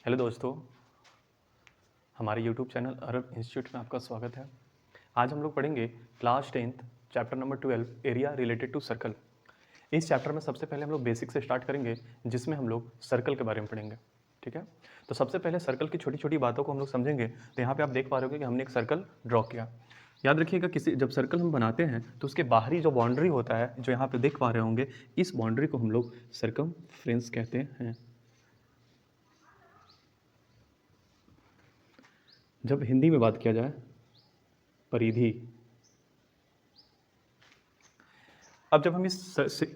Hello दोस्तों, हमारे YouTube channel अरब institute में आपका स्वागत है। आज हम लोग पढ़ेंगे class 10th chapter number 12 area related to circle. इस चैप्टर में सबसे पहले हम लोग बेसिक से स्टार्ट करेंगे, जिसमें हम लोग सर्कल के बारे में पढ़ेंगे। ठीक है, तो सबसे पहले सर्कल की छोटी छोटी बातों को हम लोग समझेंगे। तो यहाँ पे आप देख पा रहे हो कि हमने एक सर्कल ड्रॉ किया। याद रखिएगा, किसी जब सर्कल हम बनाते हैं तो उसके बाहरी जो बाउंड्री होता है, जो यहाँ पे देख पा रहे होंगे, इस बाउंड्री को हम लोग सर्कमफ्रेंस कहते हैं। जब हिंदी में बात किया जाए, परिधि। अब जब हम इस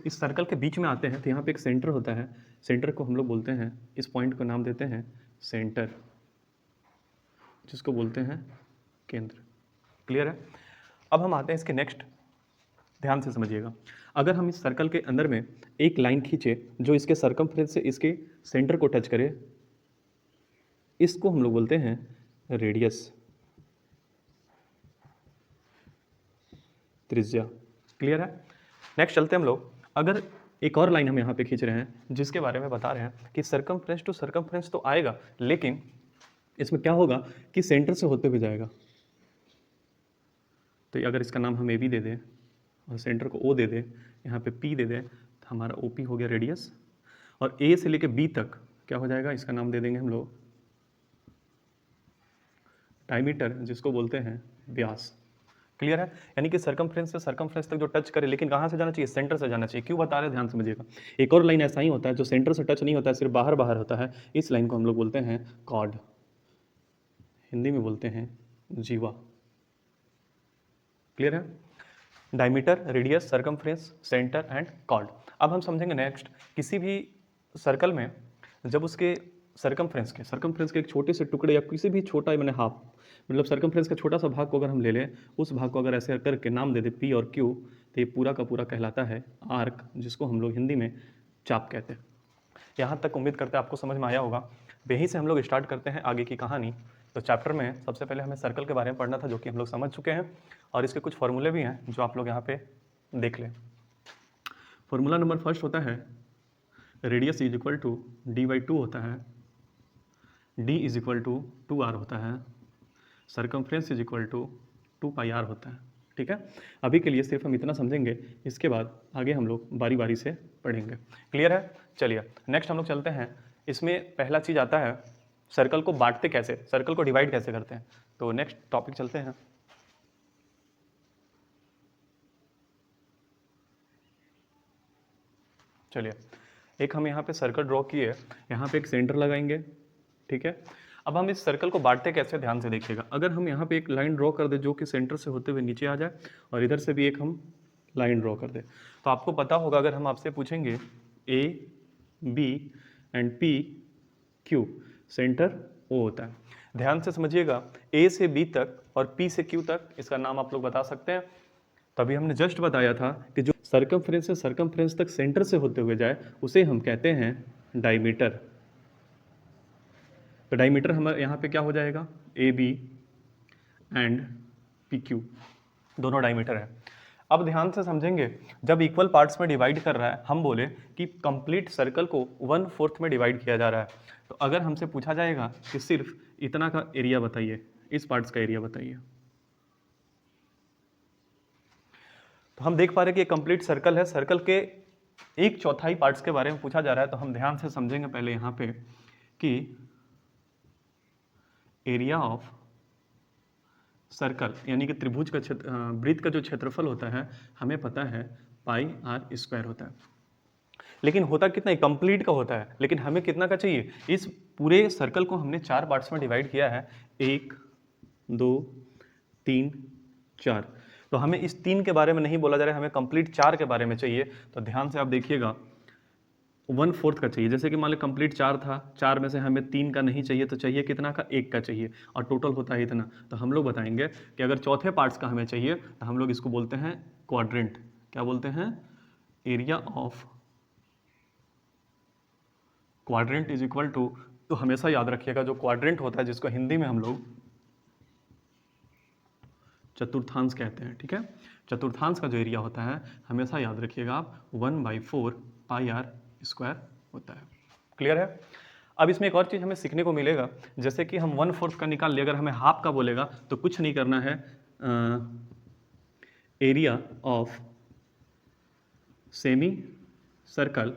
सर्कल के बीच में आते हैं तो यहाँ पे एक सेंटर होता है। सेंटर को हम लोग बोलते हैं, इस पॉइंट को नाम देते हैं सेंटर, जिसको बोलते हैं केंद्र। क्लियर है? अब हम आते हैं इसके नेक्स्ट। ध्यान से समझिएगा, अगर हम इस सर्कल के अंदर में एक लाइन खींचे जो इसके सर्कमफ्रेंस से इसके सेंटर को टच करे, इसको हम लोग बोलते हैं रेडियस, त्रिज्या। क्लियर है? नेक्स्ट चलते हम लोग। अगर एक और लाइन हम यहाँ पे खींच रहे हैं जिसके बारे में बता रहे हैं कि सर्कमफ्रेंस टू सर्कमफ्रेंस तो आएगा, लेकिन इसमें क्या होगा कि सेंटर से होते हुए जाएगा। तो अगर इसका नाम हम ए बी दे दें और सेंटर को ओ दे दें, यहाँ पे पी दे दें, तो हमारा ओ पी हो गया रेडियस। और ए से लेके बी तक क्या हो जाएगा, इसका नाम दे देंगे हम लोग डायमीटर, जिसको बोलते हैं व्यास। क्लियर है? यानी कि सर्कमफ्रेंस से सर्कमफ्रेंस तक जो टच करे, लेकिन कहाँ से जाना चाहिए? सेंटर से जाना चाहिए। क्यों बता रहे हैं, ध्यान समझिएगा। एक और लाइन ऐसा ही होता है जो सेंटर से टच नहीं होता है, सिर्फ बाहर बाहर होता है। इस लाइन को हम लोग बोलते हैं कॉर्ड, हिंदी में बोलते हैं जीवा। क्लियर है? Diameter, radius, circumference, centre and chord. अब हम समझेंगे नेक्स्ट, किसी भी सर्कल में जब उसके सर्कमफ्रेंस के एक छोटे से टुकड़े या किसी भी छोटा, मैंने हाफ, मतलब सर्कमफ्रेंस का छोटा सा भाग को अगर हम ले लें, उस भाग को अगर ऐसे करके नाम दे दे पी और क्यू, तो ये पूरा का पूरा कहलाता है आर्क, जिसको हम लोग हिंदी में चाप कहते हैं। यहाँ तक उम्मीद करते हैं आपको समझ में आया होगा। यहीं से हम लोग स्टार्ट करते हैं आगे की कहानी। तो चैप्टर में सबसे पहले हमें सर्कल के बारे में पढ़ना था, जो कि हम लोग समझ चुके हैं, और इसके कुछ फॉर्मूले भी हैं जो आप लोग यहाँ पे देख लें। फॉर्मूला नंबर फर्स्ट होता है radius is equal to d/2 होता है, d is equal to 2r होता है, circumference is equal to 2πr होता है। ठीक है, अभी के लिए सिर्फ हम इतना समझेंगे, इसके बाद आगे हम लोग बारी बारी से पढ़ेंगे। क्लियर है? चलिए नेक्स्ट हम लोग चलते हैं। इसमें पहला चीज़ आता है, सर्कल को बांटते कैसे, सर्कल को डिवाइड कैसे करते हैं। तो नेक्स्ट टॉपिक चलते हैं। चलिए, एक हम यहाँ पे सर्कल ड्रॉ किए, यहाँ पे एक सेंटर लगाएंगे। ठीक है, अब हम इस सर्कल को बांटते कैसे, ध्यान से देखिएगा। अगर हम यहाँ पे एक लाइन ड्रॉ कर दे जो कि सेंटर से होते हुए नीचे आ जाए, और इधर से भी एक हम लाइन ड्रॉ कर दे, तो आपको पता होगा, अगर हम आपसे पूछेंगे A B and P Q, centre O होता है। ध्यान से समझिएगा, ए से बी तक और पी से क्यू तक, इसका नाम आप लोग बता सकते हैं। तभी हमने जस्ट बताया था कि जो सर्कमफ्रेंस से सर्कमफ्रेंस तक सेंटर से होते हुए जाए, उसे हम कहते हैं डायमीटर। तो डायमीटर हमारे यहाँ पे क्या हो जाएगा, A B and P Q, दोनों डायमीटर है। अब ध्यान से समझेंगे, जब इक्वल पार्ट्स में डिवाइड कर रहा है, हम बोले कि कंप्लीट सर्कल को 1/4 में डिवाइड किया जा रहा है, तो अगर हमसे पूछा जाएगा कि सिर्फ इतना का एरिया बताइए, इस पार्ट्स का एरिया बताइए, तो हम देख पा रहे हैं कि ये कंप्लीट सर्कल है। सर्कल के 1/4 पार्ट्स के बारे में पूछा जा रहा है, तो हम ध्यान से समझेंगे पहले यहाँ पे कि एरिया ऑफ सर्कल, यानी कि त्रिभुज का क्षेत्र, वृत्त का जो क्षेत्रफल होता है, हमें पता है πr² होता है। लेकिन होता कितना है, कंप्लीट का होता है, लेकिन हमें कितना का चाहिए। इस पूरे सर्कल को हमने 4 पार्ट्स में डिवाइड किया है, 1 2 3 4, तो हमें इस 3 के बारे में नहीं बोला जा रहा है, हमें कंप्लीट 4 के बारे में चाहिए। तो ध्यान से आप देखिएगा, 1/4 का चाहिए। जैसे कि मान लो कंप्लीट 4 था, 4 में से हमें 3 का नहीं चाहिए, तो चाहिए कितना का, 1 का चाहिए, और टोटल होता है इतना। तो हम लोग बताएंगे कि अगर चौथे पार्ट्स का हमें चाहिए, तो हम लोग इसको बोलते हैं क्वाड्रेंट। क्या बोलते हैं? Area of quadrant is equal to, तो हमेशा याद रखिएगा, जो क्वाड्रेंट होता है, जिसको हिंदी में हम लोग चतुर्थांश कहते हैं। ठीक है, चतुर्थांश का जो एरिया होता है, हमेशा याद रखिएगा आप, 1/4 πr² होता है। क्लियर है? अब इसमें एक और चीज़ हमें सीखने को मिलेगा, जैसे कि हम 1/4 का निकाल लिया, अगर हमें हाफ का बोलेगा तो कुछ नहीं करना है, area of semi circle,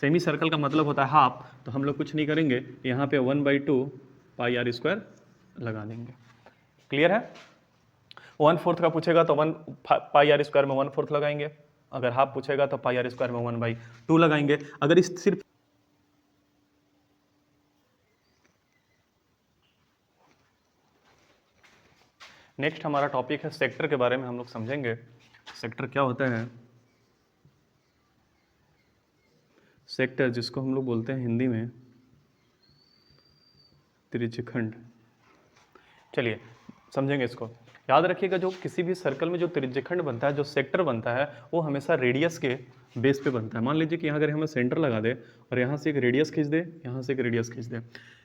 semi circle का मतलब होता है हाफ, तो हम लोग कुछ नहीं करेंगे, यहाँ पे 1/2 पाई आर स्क्वायर लगा देंगे। क्लियर है? 1/4 का पूछेगा तो 1 पाई आर स्क्वायर में 1/4 लगाएंगे, अगर हाफ पूछेगा तो पाई आर स्क्वायर में 1/2 लगाएंगे। अगर इस सिर्फ नेक्स्ट हमारा टॉपिक है सेक्टर के बारे में, हम लोग समझेंगे सेक्टर क्या होता है। सेक्टर जिसको हम लोग बोलते हैं हिंदी में त्रिज्यखंड। चलिए समझेंगे इसको। याद रखिएगा, जो किसी भी सर्कल में जो त्रिज्यखंड बनता है, जो सेक्टर बनता है, वो हमेशा रेडियस के बेस पे बनता है। मान लीजिए कि यहाँ अगर हमें सेंटर लगा दे और यहाँ से एक रेडियस खींच दे, यहाँ से एक रेडियस खींच दे,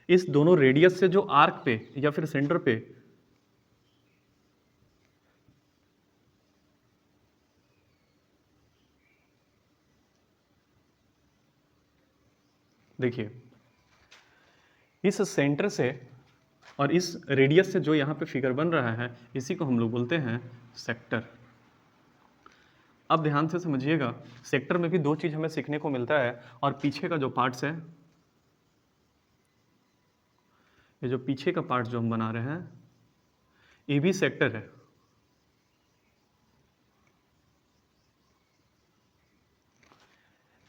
इस दोनों रेडियस से जो आर्क पे या फिर सेंटर पे देखिए, इस सेंटर से और इस रेडियस से जो यहाँ पे फिगर बन रहा है, इसी को हम लोग बोलते हैं सेक्टर। अब ध्यान से समझिएगा, सेक्टर में भी दो चीज हमें सीखने को मिलता है, और पीछे का जो पार्ट्स है, ये जो पीछे का पार्ट जो हम बना रहे हैं, ये भी सेक्टर है।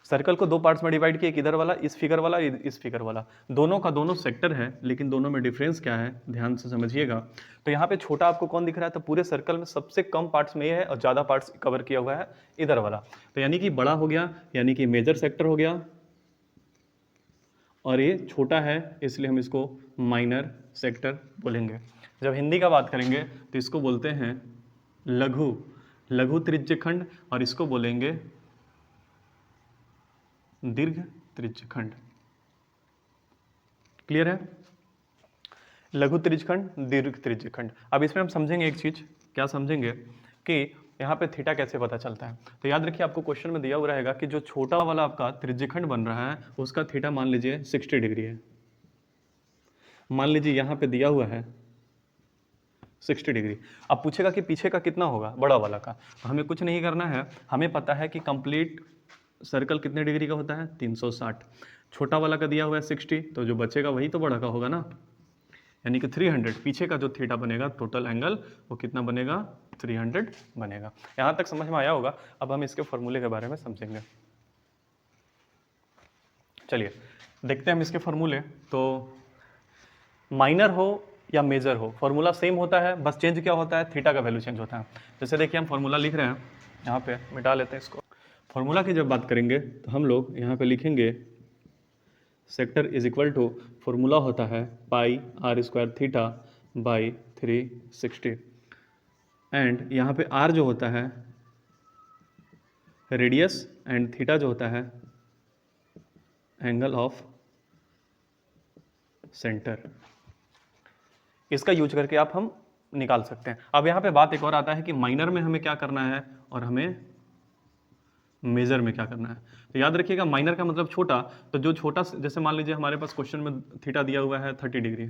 सर्कल को दो पार्ट्स में डिवाइड किया, एक इधर वाला, इस फिगर वाला, इस फिगर वाला, दोनों का दोनों सेक्टर है, लेकिन दोनों में डिफरेंस क्या है ध्यान से समझिएगा। तो यहाँ पे छोटा आपको कौन दिख रहा है, तो पूरे सर्कल में सबसे कम पार्ट्स में ये है और ज़्यादा पार्ट्स कवर किया हुआ है इधर वाला, तो यानी कि बड़ा हो गया, यानी कि मेजर सेक्टर हो गया, और ये छोटा है इसलिए हम इसको माइनर सेक्टर बोलेंगे। जब हिंदी का बात करेंगे तो इसको बोलते हैं लघु त्रिज्यखंड, और इसको बोलेंगे दीर्घ त्रिज्यखंड। क्लियर है? लघु त्रिज्यखंड, दीर्घ त्रिज्यखंड। अब इसमें हम समझेंगे एक चीज, क्या समझेंगे कि यहाँ पे थीटा कैसे पता चलता है। तो याद रखिए, आपको क्वेश्चन में दिया हुआ रहेगा कि जो छोटा वाला आपका त्रिज्यखंड बन रहा है उसका थीटा मान लीजिए 60 डिग्री है। मान लीजिए यहाँ पे दिया हुआ है 60 डिग्री। अब पूछेगा कि पीछे का कितना होगा, बड़ा वाला का, तो हमें कुछ नहीं करना है, हमें पता है कि कंप्लीट सर्कल कितने डिग्री का होता है, 360। छोटा वाला का दिया हुआ है 60, तो जो बचेगा वही तो बड़ा का होगा ना, यानी कि 300। पीछे का जो थीटा बनेगा टोटल एंगल, वो कितना बनेगा, 300 बनेगा। यहाँ तक समझ में आया होगा। अब हम इसके फॉर्मूले के बारे में समझेंगे। चलिए देखते हैं हम इसके फॉर्मूले। तो माइनर हो या मेजर हो, फॉर्मूला सेम होता है, बस चेंज क्या होता है, थीटा का वैल्यू चेंज होता है। जैसे देखिए हम फॉर्मूला लिख रहे हैं, यहाँ पे मिटा लेते हैं इसको। फॉर्मूला की जब बात करेंगे तो हम लोग यहाँ पे लिखेंगे sector is equal to, formula होता है pi r square theta by 360, and यहाँ पे आर जो होता है रेडियस, एंड थीटा जो होता है एंगल ऑफ सेंटर। इसका यूज करके आप हम निकाल सकते हैं। अब यहाँ पे बात एक और आता है कि माइनर में हमें क्या करना है और हमें मेजर में क्या करना है। तो याद रखिएगा, माइनर का मतलब छोटा, तो जो छोटा, जैसे मान लीजिए हमारे पास क्वेश्चन में थीटा दिया हुआ है 30 डिग्री,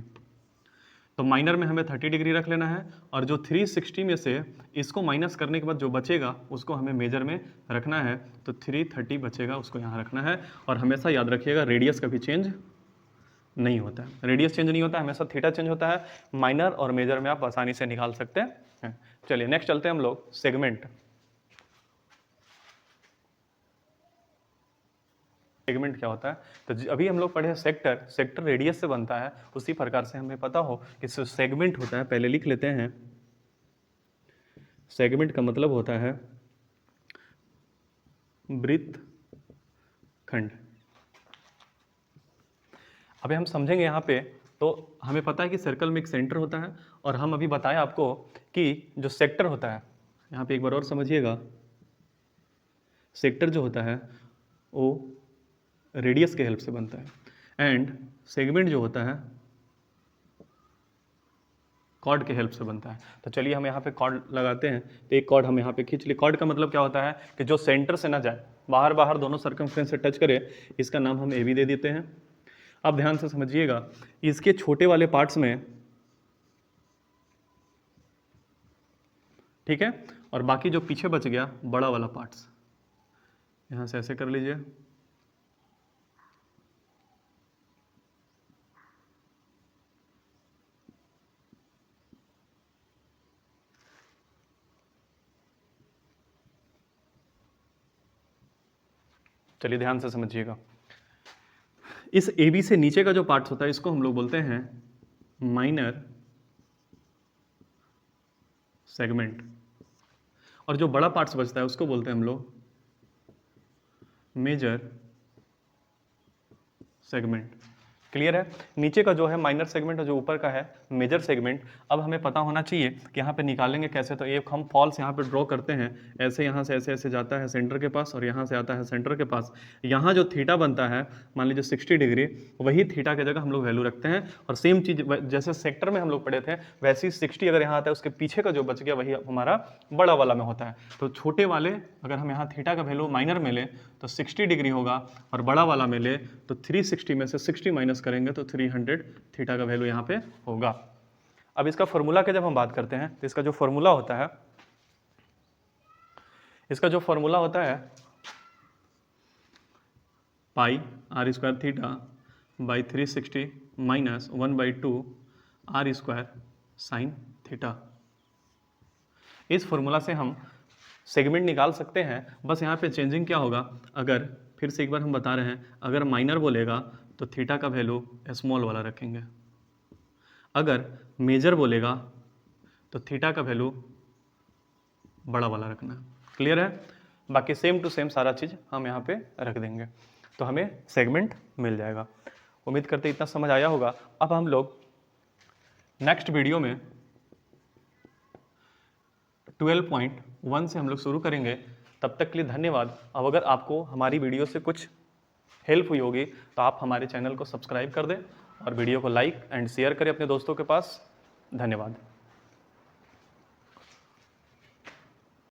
तो माइनर में हमें 30 डिग्री रख लेना है, और जो 360 में से इसको माइनस करने के बाद जो बचेगा उसको हमें मेजर में रखना है, तो 330 बचेगा, उसको यहाँ रखना है। और हमेशा याद रखिएगा, रेडियस कभी चेंज नहीं होता है, रेडियस चेंज नहीं होता है, हमेशा थीटा चेंज होता है। माइनर और मेजर में आप आसानी से निकाल सकते हैं। चलिए नेक्स्ट चलते हैं हम लोग सेगमेंट। सेगमेंट क्या होता है, तो अभी हम लोग पढ़े सेक्टर, सेक्टर रेडियस से बनता है, उसी प्रकार से हमें पता हो कि सेगमेंट होता है, पहले लिख लेते हैं। सेगमेंट का मतलब होता है वृत्तखंड। अभी हम समझेंगे यहाँ पे, तो हमें पता है कि सर्कल में एक सेंटर होता है, और हम अभी बताएं आपको कि जो सेक्टर होता है, यहाँ पे एक बार और समझिएगा, सेक्टर जो होता है वो रेडियस के हेल्प से बनता है, एंड सेगमेंट जो होता है कॉर्ड के हेल्प से बनता है। तो चलिए हम यहाँ पे कॉर्ड लगाते हैं, तो एक कॉर्ड हम यहाँ पे खींच लिए। कॉर्ड का मतलब क्या होता है कि जो सेंटर से ना जाए, बाहर बाहर दोनों सर्कमफ्रेंस से टच करे, इसका नाम हम ए बी दे देते हैं। अब ध्यान से समझिएगा, इसके छोटे वाले पार्ट्स में, ठीक है, और बाकी जो पीछे बच गया बड़ा वाला पार्ट्स, यहां से ऐसे कर लीजिए। चलिए ध्यान से समझिएगा, इस ए बी से नीचे का जो पार्ट्स होता है इसको हम लोग बोलते हैं माइनर सेगमेंट, और जो बड़ा पार्ट्स बचता है उसको बोलते हैं हम लोग मेजर सेगमेंट। क्लियर है? नीचे का जो है माइनर सेगमेंट और जो ऊपर का है मेजर सेगमेंट। अब हमें पता होना चाहिए कि यहाँ पे निकालेंगे कैसे। तो एक हम फॉल्स यहाँ पे ड्रॉ करते हैं, ऐसे यहाँ से ऐसे ऐसे जाता है सेंटर के पास और यहाँ से आता है सेंटर के पास। यहाँ जो थीटा बनता है मान लीजिए 60 डिग्री, वही थीटा की जगह हम लोग वैल्यू रखते हैं। और सेम चीज़ जैसे सेक्टर में हम लोग पढ़े थे वैसे ही 60 अगर यहाँ आता है उसके पीछे का जो बच गया वही हमारा बड़ा वाला में होता है। तो छोटे वाले अगर हम यहाँ थीटा का वैल्यू माइनर में ले तो 60 डिग्री होगा, और बड़ा वाला में ले तो 360 में से 60 माइनस करेंगे तो 300 थीटा का वैल्यू यहाँ पे होगा। अब इसका फॉर्मूला के जब हम बात करते हैं तो इसका जो फॉर्मूला होता है, pi r square theta by 360 minus 1/2 r square sine theta. इस फॉर्मूला से हम सेगमेंट निकाल सकते हैं। बस यहाँ पे चेंजिंग क्या होगा, अगर फिर से एक बार हम बता रहे हैं, अगर माइनर बोलेगा तो थीटा का वैल्यू स्मॉल वाला रखेंगे, अगर मेजर बोलेगा तो थीटा का वैल्यू बड़ा वाला रखना। क्लियर है? बाकी सेम टू सेम सारा चीज़ हम यहाँ पे रख देंगे तो हमें सेगमेंट मिल जाएगा। उम्मीद करते इतना समझ आया होगा। अब हम लोग नेक्स्ट वीडियो में 12.1 से हम लोग शुरू करेंगे। तब तक के लिए धन्यवाद। अब अगर आपको हमारी वीडियो से कुछ हेल्प हुई होगी तो आप हमारे चैनल को सब्सक्राइब कर दें और वीडियो को लाइक एंड शेयर करें अपने दोस्तों के पास। धन्यवाद।